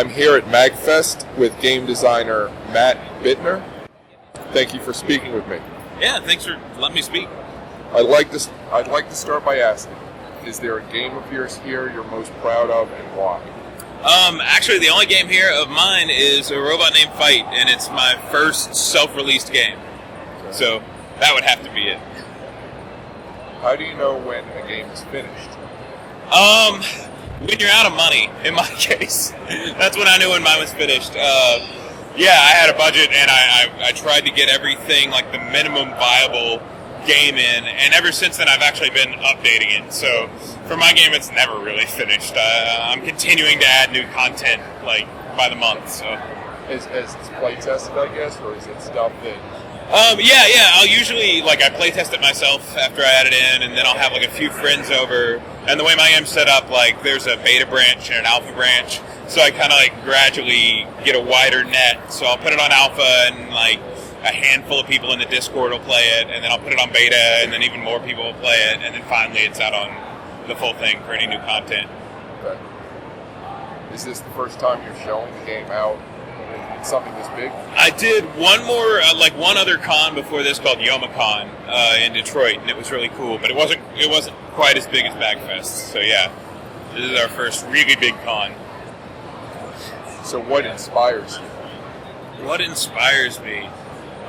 I'm here at MagFest with game designer Matt Bitner. Thank you for speaking with me. Yeah, thanks for letting me speak. I'd like to start by asking, is there a game of yours here you're most proud of and why? Actually, the only game here of mine is A Robot Named Fight, and it's my first self-released game. Okay. So that would have to be it. How do you know when a game is finished? When you're out of money, in my case. That's when I knew when mine was finished. Yeah, I had a budget, and I tried to get everything, like the minimum viable game in, and ever since then I've actually been updating it. So for my game, it's never really finished. I'm continuing to add new content, like, by the month. So Is it play tested, I guess, or is it stuff that... Yeah. I'll usually, I play test it myself after I add it in, and then I'll have, a few friends over. And the way my game's set up, there's a beta branch and an alpha branch, so I kind of, gradually get a wider net. So I'll put it on alpha, and, a handful of people in the Discord will play it, and then I'll put it on beta, and then even more people will play it, and then finally it's out on the full thing for any new content. Okay. Is this the first time you're showing the game out? Something this big? I did one more, one other con before this called YomaCon in Detroit, and it was really cool. But it wasn't quite as big as MagFest. So yeah, this is our first really big con. So what inspires you? What inspires me?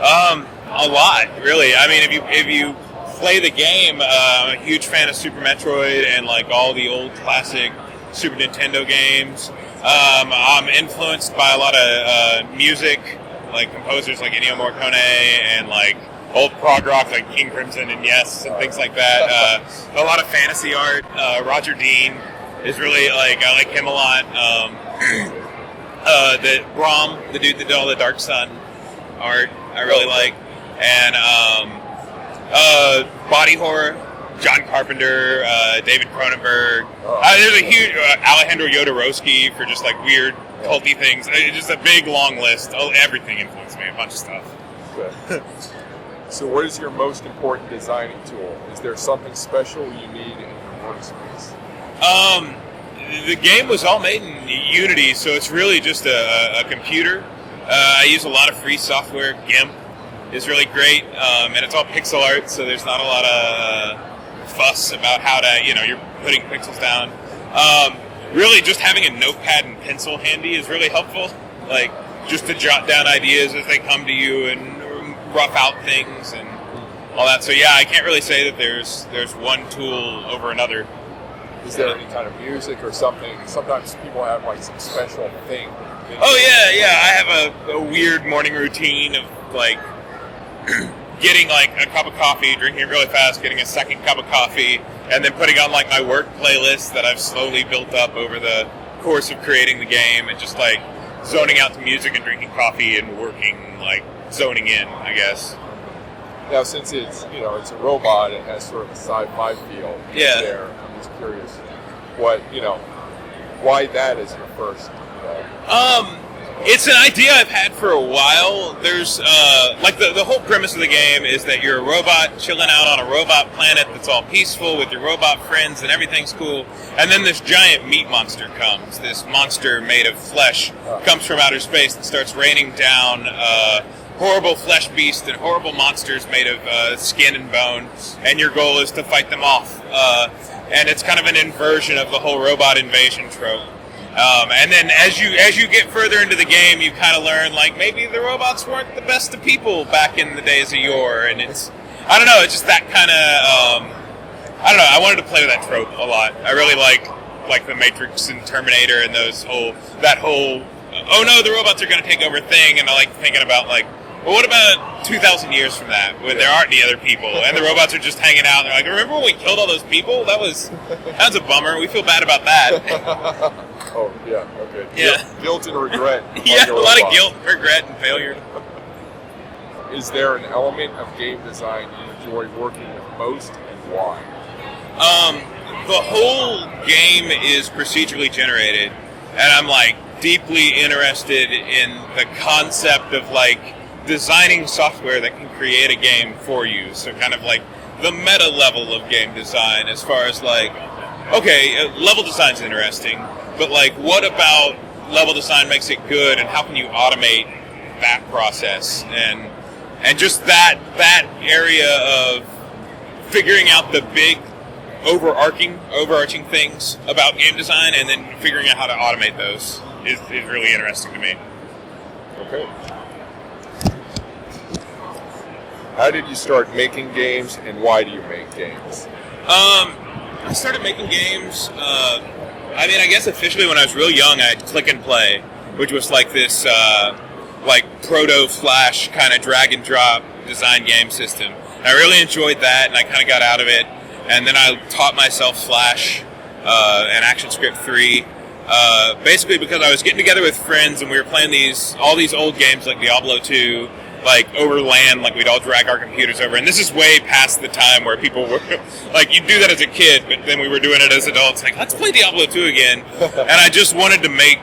A lot, really. I mean, if you play the game, I'm a huge fan of Super Metroid and all the old classic Super Nintendo games. I'm influenced by a lot of music, composers like Ennio Morricone and old prog rock like King Crimson and Yes and things like that. A lot of fantasy art. Roger Dean is really I like him a lot. The Brahm, the dude that did all the Dark Sun art, I really like. And body horror. John Carpenter, David Cronenberg. There's a huge Alejandro Jodorowsky for just weird culty things. Just a big long list. Everything influenced me. A bunch of stuff. Okay. So, what is your most important designing tool? Is there something special you need in your workspace? The game was all made in Unity, so it's really just a computer. I use a lot of free software. GIMP is really great, and it's all pixel art, so there's not a lot of fuss about how to, you're putting pixels down. Really just having a notepad and pencil handy is really helpful. Just to jot down ideas as they come to you and rough out things and all that. So yeah, I can't really say that there's one tool over another. Is there any kind of music or something? Sometimes people have some special thing. Oh yeah. I have a weird morning routine of getting a cup of coffee, drinking it really fast, getting a second cup of coffee, and then putting on my work playlist that I've slowly built up over the course of creating the game, and just zoning out to music and drinking coffee and working, zoning in, I guess. Now, since it's a robot, it has sort of a sci-fi feel. Yeah. There, I'm just curious, why that is your first? It's an idea I've had for a while. There's, the whole premise of the game is that you're a robot chilling out on a robot planet that's all peaceful with your robot friends and everything's cool. And then this giant meat monster comes. This monster made of flesh comes from outer space and starts raining down horrible flesh beasts and horrible monsters made of skin and bone. And your goal is to fight them off. And it's kind of an inversion of the whole robot invasion trope. And then as you get further into the game, you kind of learn, maybe the robots weren't the best of people back in the days of yore, and it's just that kind of, I wanted to play with that trope a lot. I really like The Matrix and Terminator and that whole, oh no, the robots are going to take over thing, and I like thinking about, well, what about 2,000 years from that, when there aren't any other people, and the robots are just hanging out, and they're remember when we killed all those people? That was a bummer. We feel bad about that. Oh, yeah, okay. Yeah. Guilt and regret. Yeah, a lot of guilt, regret, and failure. Is there an element of game design you enjoy working with most, and why? The whole game is procedurally generated, and I'm, deeply interested in the concept of, designing software that can create a game for you. So kind of the meta level of game design as far as okay, level design's interesting, but what about level design makes it good, and how can you automate that process, and just that area of figuring out the big overarching things about game design, and then figuring out how to automate those is really interesting to me. Okay. How did you start making games, and why do you make games? I started making games, I guess officially when I was real young. I had Click and Play, which was like this like proto-Flash kind of drag and drop design game system. And I really enjoyed that, and I kind of got out of it. And then I taught myself Flash and ActionScript 3, basically because I was getting together with friends and we were playing all these old games like Diablo 2, like over LAN, like we'd all drag our computers over. And this is way past the time where people were, like, you do that as a kid, but then we were doing it as adults, like, let's play Diablo 2 again. And I just wanted to make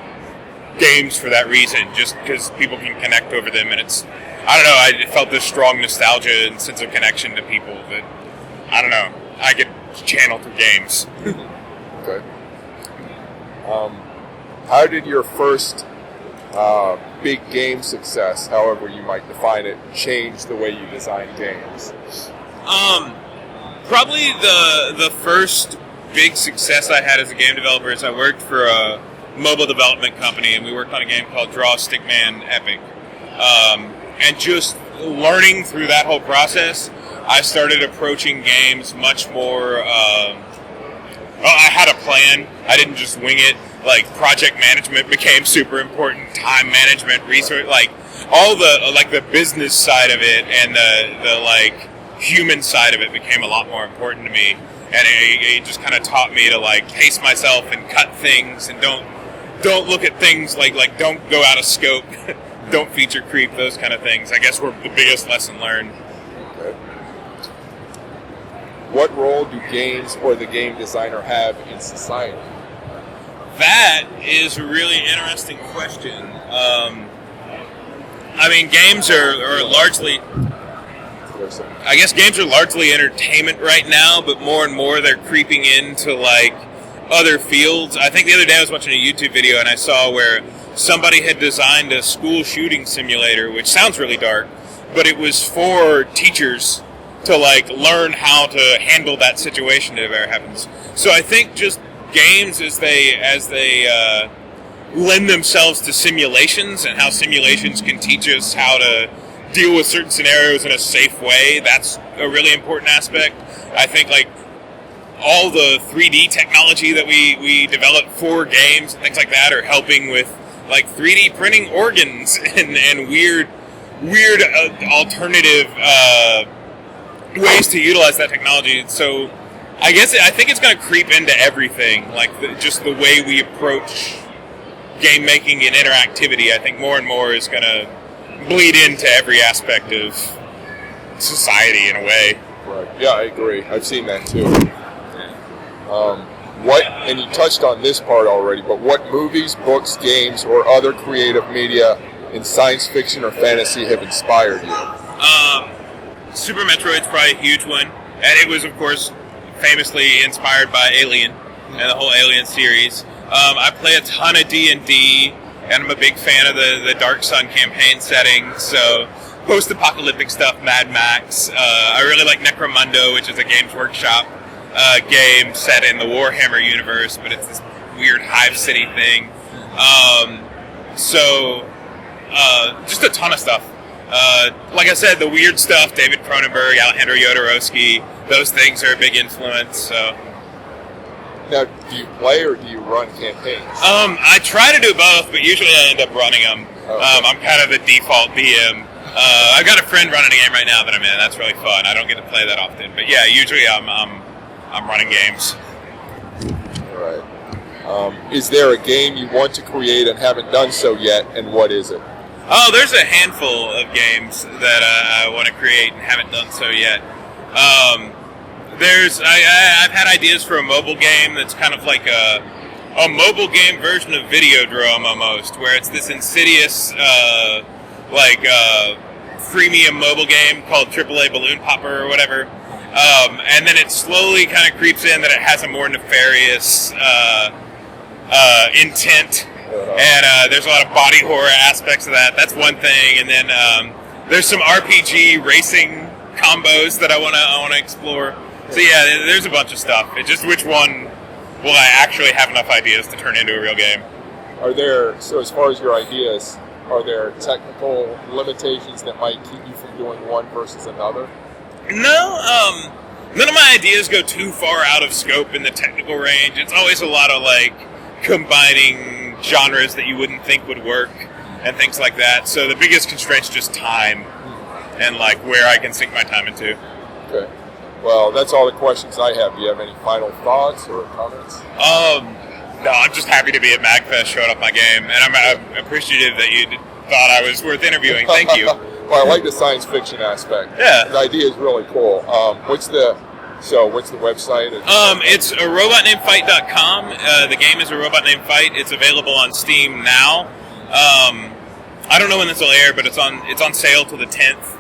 games for that reason, just because people can connect over them, and it's, I don't know, I felt this strong nostalgia and sense of connection to people that, I don't know, I could channel through games. Okay. How did your first big game success, however you might define it, change the way you design games? Probably the first big success I had as a game developer is I worked for a mobile development company, and we worked on a game called Draw Stickman Epic. And just learning through that whole process, I started approaching games much more. I had a plan. I didn't just wing it. Like, project management became super important. Time management, research, like all the business side of it and the like human side of it became a lot more important to me. And it just kind of taught me to like pace myself and cut things, and don't look at things like don't go out of scope, don't feature creep, those kind of things. I guess were the biggest lesson learned. Okay. What role do games or the game designer have in society? That is a really interesting question. Games are largely, I guess games are largely entertainment right now, but more and more they're creeping into like other fields. I think the other day I was watching a YouTube video and I saw where somebody had designed a school shooting simulator, which sounds really dark, but it was for teachers to like learn how to handle that situation if it ever happens. So I think just games as they lend themselves to simulations and how simulations can teach us how to deal with certain scenarios in a safe way, that's a really important aspect. I think like all the 3D technology that we develop for games and things like that are helping with like 3D printing organs and weird alternative ways to utilize that technology. So I think it's going to creep into everything, like just the way we approach game making and interactivity. I think more and more is going to bleed into every aspect of society in a way. Right. Yeah, I agree. I've seen that too. And you touched on this part already, but what movies, books, games, or other creative media in science fiction or fantasy have inspired you? Super Metroid's probably a huge one, and it was, of course, famously inspired by Alien and the whole Alien series. I play a ton of D&D, and I'm a big fan of the Dark Sun campaign setting, so post-apocalyptic stuff, Mad Max. I really like Necromundo, which is a Games Workshop game set in the Warhammer universe, but it's this weird Hive City thing. Just a ton of stuff. Like I said, the weird stuff, David Cronenberg, Alejandro Jodorowsky, those things are a big influence. So. Now, do you play or do you run campaigns? I try to do both, but usually I end up running them. Okay. I'm kind of the default DM. I've got a friend running a game right now that I'm in. That's really fun. I don't get to play that often, but yeah, usually I'm running games. All right. Is there a game you want to create and haven't done so yet, and what is it? Oh, there's a handful of games that I want to create and haven't done so yet. I've had ideas for a mobile game that's kind of like a mobile game version of Videodrome almost, where it's this insidious freemium mobile game called AAA Balloon Popper or whatever. And then it slowly kind of creeps in that it has a more nefarious intent And there's a lot of body horror aspects of that. That's one thing. And then there's some RPG racing combos that I wanna explore. So yeah, there's a bunch of stuff. It's just which one will I actually have enough ideas to turn into a real game. So as far as your ideas, are there technical limitations that might keep you from doing one versus another? No, none of my ideas go too far out of scope in the technical range. It's always a lot of like combining genres that you wouldn't think would work and things like that. So the biggest constraint's just time and like where I can sink my time into. Okay. Well, that's all the questions I have. Do you have any final thoughts or comments? No, I'm just happy to be at MagFest showing up my game, and I'm appreciative that you thought I was worth interviewing. Thank you. Well, I like the science fiction aspect. Yeah. The idea is really cool. What's the website? It's a robotnamedfight.com. The game is A Robot Named Fight. It's available on Steam now. I don't know when this will air, but it's on sale till the 10th.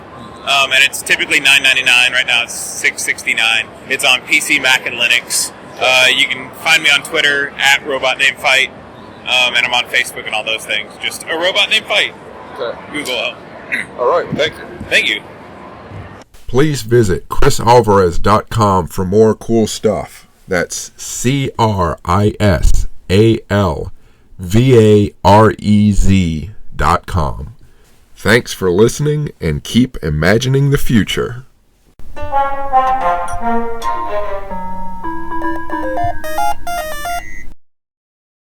And it's typically $9.99. Right now it's $6.69. It's on PC, Mac, and Linux. You can find me on Twitter at Robot Named Fight, and I'm on Facebook and all those things. Just A Robot Named Fight. Okay. Google help. All right. Well, thank you. Thank you. Please visit chrisalvarez.com for more cool stuff. That's CRISALVAREZ.com. Thanks for listening, and keep imagining the future.